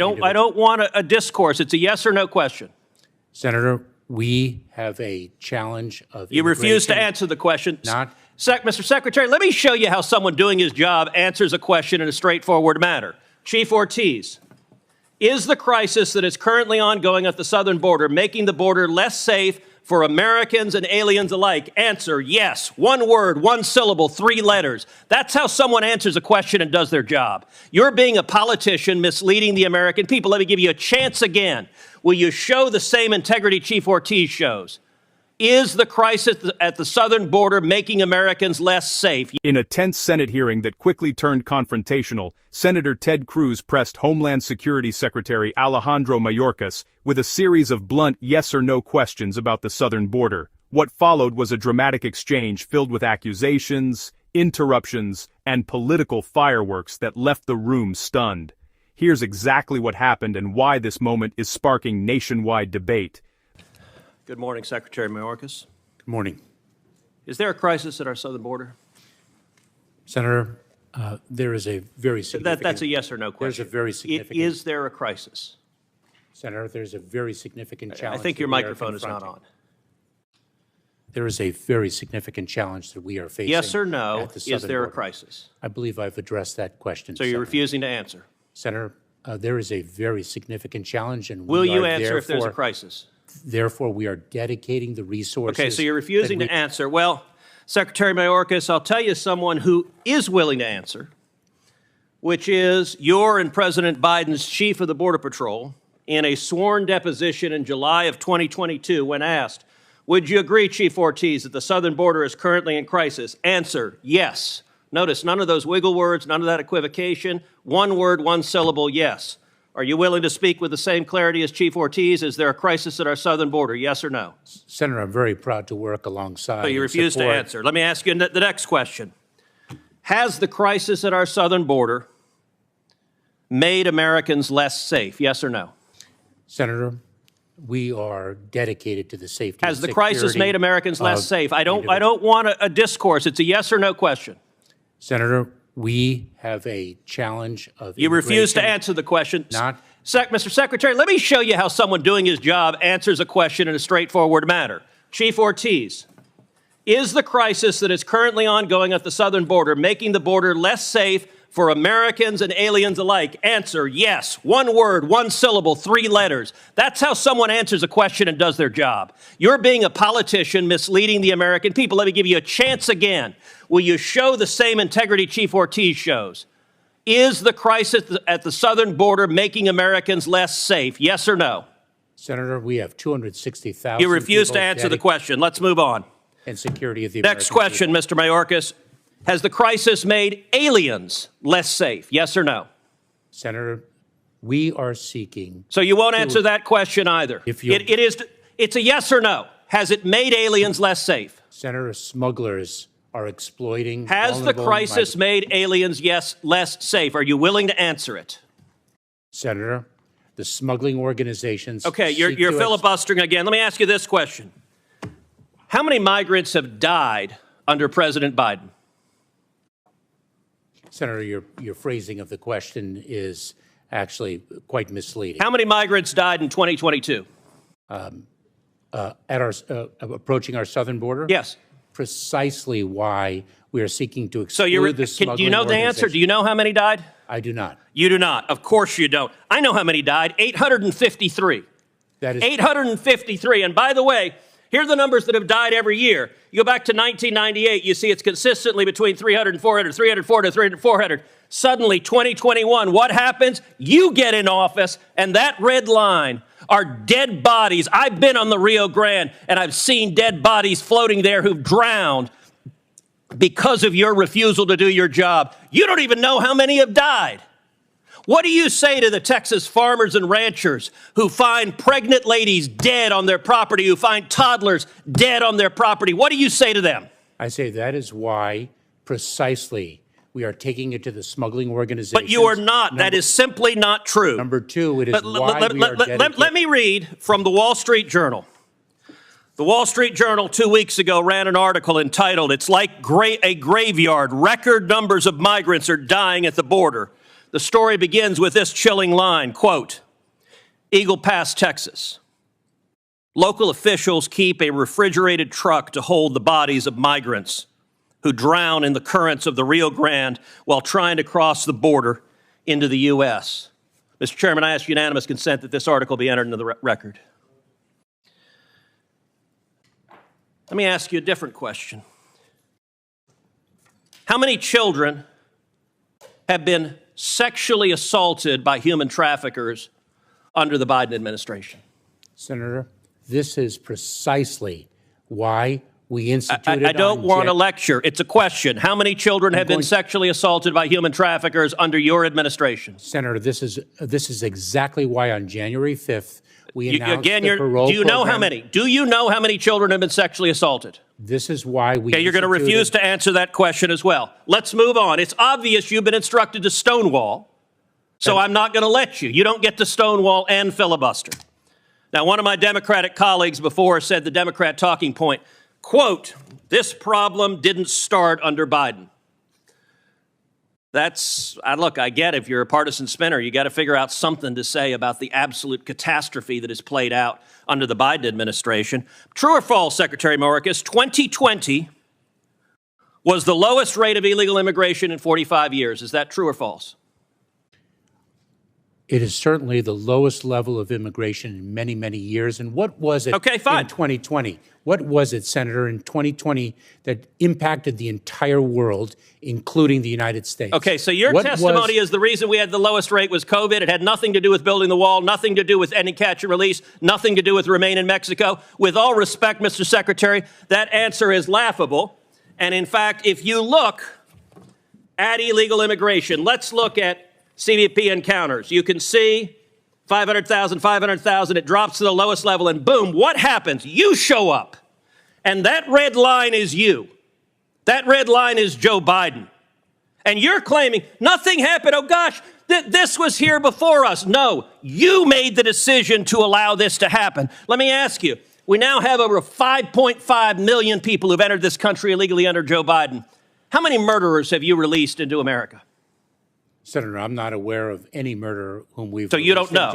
I don't want a discourse. It's a yes or no question. Senator, we have a challenge of You refuse to answer the question. Mr. Secretary, let me show you how someone doing his job answers a question in a straightforward manner. Chief Ortiz, is the crisis that is currently ongoing at the southern border making the border less safe for Americans and aliens alike? Answer, yes. One word, one syllable, 3 letters. That's how someone answers a question and does their job. You're being a politician misleading the American people. Let me give you a chance again. Will you show the same integrity Chief Ortiz shows? Is the crisis at the southern border making Americans less safe? In a tense Senate hearing that quickly turned confrontational, Senator Ted Cruz pressed Homeland Security Secretary Alejandro Mayorkas with a series of blunt yes or no questions about the southern border. What followed was a dramatic exchange filled with accusations, interruptions, and political fireworks that left the room stunned. Here's exactly what happened and why this moment is sparking nationwide debate. Good morning, Secretary Mayorkas. Good morning. Is there a crisis at our southern border? Senator, there is a very significant... That's a yes or no question. There's a very significant... Is there a crisis? Senator, there's a very significant challenge. I think your microphone is not on. There is a very significant challenge that we are facing. Yes or no, at the is there border. A crisis? I believe I've addressed that question. So you're refusing to answer? Senator, there is a very significant challenge, and will you answer if there's a crisis? Therefore, we are dedicating the resources. Okay, so you're refusing to answer. Well, Secretary Mayorkas, I'll tell you someone who is willing to answer, which is your and President Biden's chief of the Border Patrol in a sworn deposition in July of 2022 when asked, would you agree, Chief Ortiz, that the southern border is currently in crisis? Answer, yes. Notice none of those wiggle words, none of that equivocation. One word, one syllable, yes. Are you willing to speak with the same clarity as Chief Ortiz? Is there a crisis at our southern border, yes or no? Senator, I'm very proud to work alongside. So you refuse to answer. Let me ask you the next question. Has the crisis at our southern border made Americans less safe, yes or no? Senator, we are dedicated to the safety and security. Has the crisis made Americans less safe? I don't want a discourse. It's a yes or no question. Senator, we have a challenge of You refuse to answer the question. Mr. Secretary, let me show you how someone doing his job answers a question in a straightforward manner. Chief Ortiz, is the crisis that is currently ongoing at the southern border making the border less safe for Americans and aliens alike? Answer, yes. One word, one syllable, 3 letters. That's how someone answers a question and does their job. You're being a politician misleading the American people. Let me give you a chance again. Will you show the same integrity Chief Ortiz shows? Is the crisis at the southern border making Americans less safe? Yes or no? Senator, we have 260,000 You refuse to answer the question. Let's move on. And security of the American Next question, people. Mr. Mayorkas. Has the crisis made aliens less safe? Yes or no? Senator, we are seeking... So you won't answer that question either. It's a yes or no. Has it made aliens less safe? Senator, smugglers are exploiting... Has the crisis made aliens, yes, less safe? Are you willing to answer it? Senator, the smuggling organizations... Okay, you're filibustering again. Let me ask you this question. How many migrants have died under President Biden? Senator, your phrasing of the question is actually quite misleading. How many migrants died in 2022? Approaching our southern border? Yes. Precisely why we are seeking to exclude the smuggling do you know the answer? Do you know how many died? I do not. You do not. Of course you don't. I know how many died. 853. That is 853. And by the way, here are the numbers that have died every year. You go back to 1998, you see it's consistently between 300 and 400, 300, 400, 300, 400. Suddenly, 2021, what happens? You get in office, and that red line are dead bodies. I've been on the Rio Grande, and I've seen dead bodies floating there who've drowned because of your refusal to do your job. You don't even know how many have died. What do you say to the Texas farmers and ranchers who find pregnant ladies dead on their property, who find toddlers dead on their property? What do you say to them? I say that is why precisely we are taking it to the smuggling organizations. But you are not. That is simply not true. Number two, it is why we are dedicated. Let me read from the Wall Street Journal. The Wall Street Journal 2 weeks ago ran an article entitled, "It's like a graveyard. Record numbers of migrants are dying at the border." The story begins with this chilling line, quote, Eagle Pass, Texas. Local officials keep a refrigerated truck to hold the bodies of migrants who drown in the currents of the Rio Grande while trying to cross the border into the U.S. Mr. Chairman, I ask unanimous consent that this article be entered into the record. Let me ask you a different question. How many children have been sexually assaulted by human traffickers under the Biden administration? Senator, this is precisely why we instituted. I don't want to lecture. It's a question. How many children have been sexually assaulted by human traffickers under your administration? Senator, this is exactly why on January 5th we announced again, the parole do you know program. how many? Do you know how many children have been sexually assaulted? This is why we. Okay, you're going to refuse to answer that question as well. Let's move on. It's obvious you've been instructed to stonewall, so I'm not going to let you. You don't get to stonewall and filibuster. Now, one of my Democratic colleagues before said the Democrat talking point, quote, this problem didn't start under Biden. Look, I get if you're a partisan spinner, you got to figure out something to say about the absolute catastrophe that has played out under the Biden administration. True or false, Secretary Mayorkas, 2020 was the lowest rate of illegal immigration in 45 years. Is that true or false? It is certainly the lowest level of immigration in many, many years. And what was it in 2020? What was it, Senator, in 2020 that impacted the entire world, including the United States? Okay, so your testimony is the reason we had the lowest rate was COVID. It had nothing to do with building the wall, nothing to do with ending catch and release, nothing to do with Remain in Mexico. With all respect, Mr. Secretary, that answer is laughable. And in fact, if you look at illegal immigration, let's look at CBP encounters. You can see 500,000, 500,000, it drops to the lowest level, and boom, what happens? You show up. And that red line is you. That red line is Joe Biden. And you're claiming nothing happened. Oh gosh, this was here before us. No, you made the decision to allow this to happen. Let me ask you, we now have over 5.5 million people who've entered this country illegally under Joe Biden. How many murderers have you released into America? Senator, I'm not aware of any murderer whom we've. So you don't know.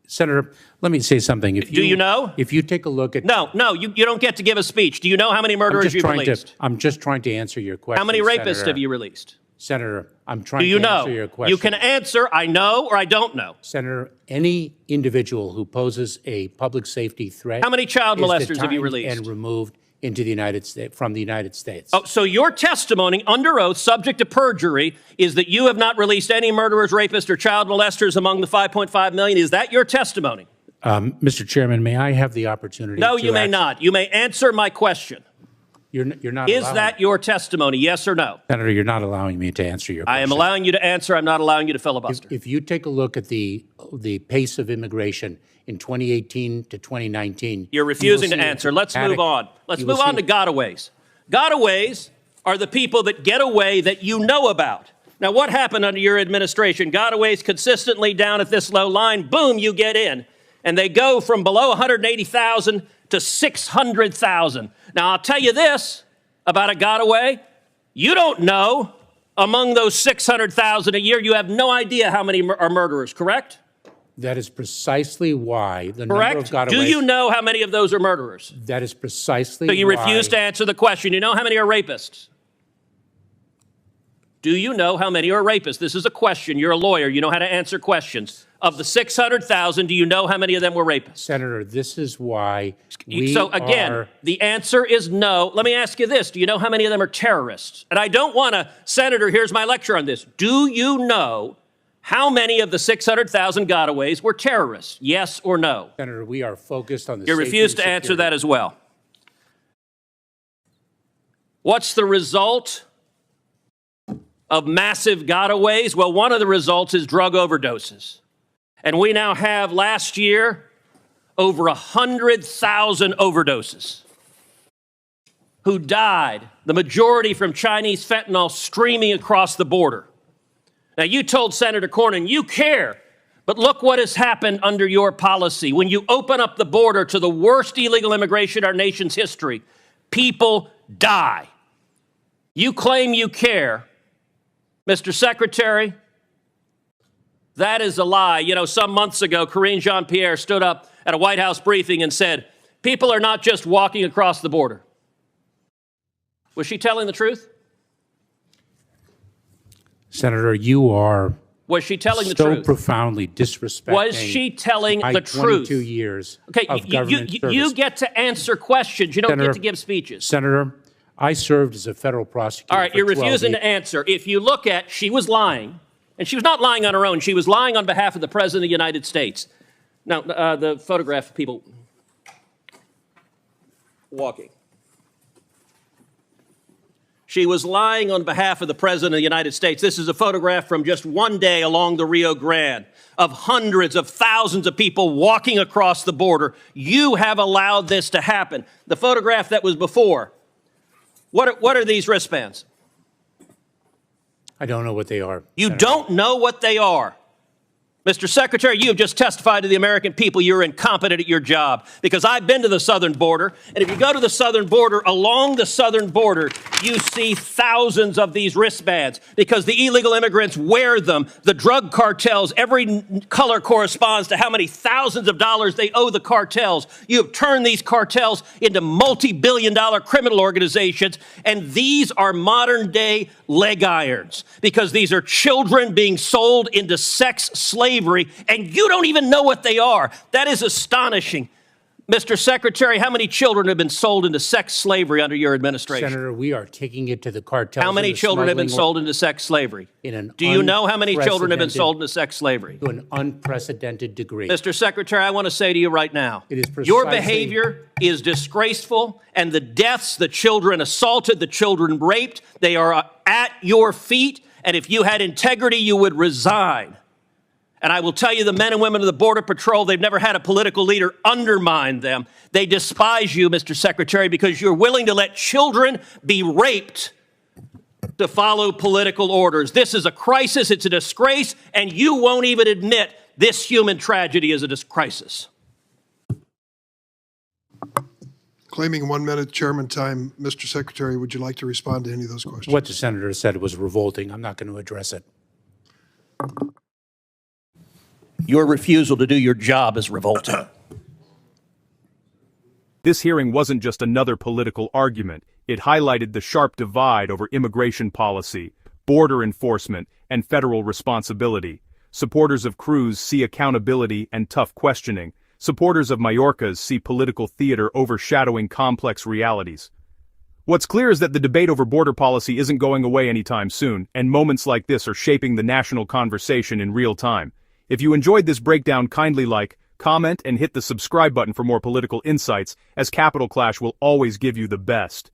Senator, let me say something. Do you know? If you take a look at. No, you don't get to give a speech. Do you know how many murderers you've released? I'm just trying to answer your question. How many rapists Senator. have you released? Senator, I'm trying to answer your question. You can answer, I know or I don't know. Senator, any individual who poses a public safety threat. How many child molesters have you released? And removed into the United States, from the United States. Oh, so your testimony under oath, subject to perjury, is that you have not released any murderers, rapists, or child molesters among the 5.5 million. Is that your testimony? Mr. Chairman, may I have the opportunity No, you may not. You may answer my question. You're not. Is that your testimony, yes or no? Senator, you're not allowing me to answer your question. I am allowing you to answer. I'm not allowing you to filibuster. If you take a look at the pace of immigration in 2018 to 2019. You're refusing to answer. Let's move on. Let's move on to gotaways. Gotaways are the people that get away that you know about. Now, what happened under your administration? Gotaways consistently down at this low line, boom, you get in. And they go from below 180,000 to 600,000. Now, I'll tell you this about a gotaway. You don't know among those 600,000 a year, you have no idea how many are murderers, correct? That is precisely why the Correct? number of gotaways. Do you know how many of those are murderers? That is precisely So you why. refuse to answer the question. You know how many are rapists? Do you know how many are rapists? This is a question. You're a lawyer. You know how to answer questions. Of the 600,000, do you know how many of them were rapists? Senator, this is why So again, the answer is no. Let me ask you this. Do you know how many of them are terrorists? And I don't want to, Senator, here's my lecture on this. Do you know how many of the 600,000 gotaways were terrorists? Yes or no? Senator, we are focused on the You refuse to answer that as well. What's the result of massive gotaways? Well, one of the results is drug overdoses. And we now have, last year, over 100,000 overdoses who died, the majority from Chinese fentanyl streaming across the border. Now, you told Senator Cornyn you care, but look what has happened under your policy. When you open up the border to the worst illegal immigration in our nation's history, people die. You claim you care. Mr. Secretary, That is a lie. You know, some months ago, Karine Jean-Pierre stood up at a White House briefing and said, people are not just walking across the border. Was she telling the truth? Senator, you are Was she telling the so truth? profoundly disrespecting. Was she telling my the truth? 22 years Okay, of government service. you get to answer questions. You don't Senator, get to give speeches. Senator, I served as a federal prosecutor. All right, for you're 12 refusing years. to answer. If you look at, she was lying, and she was not lying on her own. She was lying on behalf of the President of the United States. Now, the photograph of people walking. She was lying on behalf of the President of the United States. This is a photograph from just one day along the Rio Grande of hundreds of thousands of people walking across the border. You have allowed this to happen. The photograph that was before, what are these wristbands? I don't know what they are. You Senator. don't know what they are. Mr. Secretary, you have just testified to the American people you're incompetent at your job, because I've been to the southern border, and if you go to the southern border, along the southern border, you see thousands of these wristbands because the illegal immigrants wear them. The drug cartels, every color corresponds to how many thousands of dollars they owe the cartels. You have turned these cartels into multi-billion-dollar criminal organizations, and these are modern-day leg irons because these are children being sold into sex slavery, and you don't even know what they are. That is astonishing. Mr. Secretary, how many children have been sold into sex slavery under your administration? Senator, we are taking it to the cartels. How many children have been sold into sex slavery? Do you know how many children have been sold into sex slavery? To an unprecedented degree. Mr. Secretary, I want to say to you right now, it is precisely, your behavior is disgraceful, and the deaths, the children assaulted, the children raped, they are at your feet, and if you had integrity, you would resign. And I will tell you, the men and women of the Border Patrol, they've never had a political leader undermine them. They despise you, Mr. Secretary, because you're willing to let children be raped to follow political orders. This is a crisis, it's a disgrace, and you won't even admit this human tragedy is a crisis. Claiming 1 minute chairman time, Mr. Secretary, would you like to respond to any of those questions? What the senator said was revolting. I'm not going to address it. Your refusal to do your job is revolting. This hearing wasn't just another political argument. It highlighted the sharp divide over immigration policy, border enforcement, and federal responsibility. Supporters of Cruz see accountability and tough questioning. Supporters of Mayorkas see political theater overshadowing complex realities. What's clear is that the debate over border policy isn't going away anytime soon, and moments like this are shaping the national conversation in real time. If you enjoyed this breakdown, kindly like, comment, and hit the subscribe button for more political insights, as Capital Clash will always give you the best.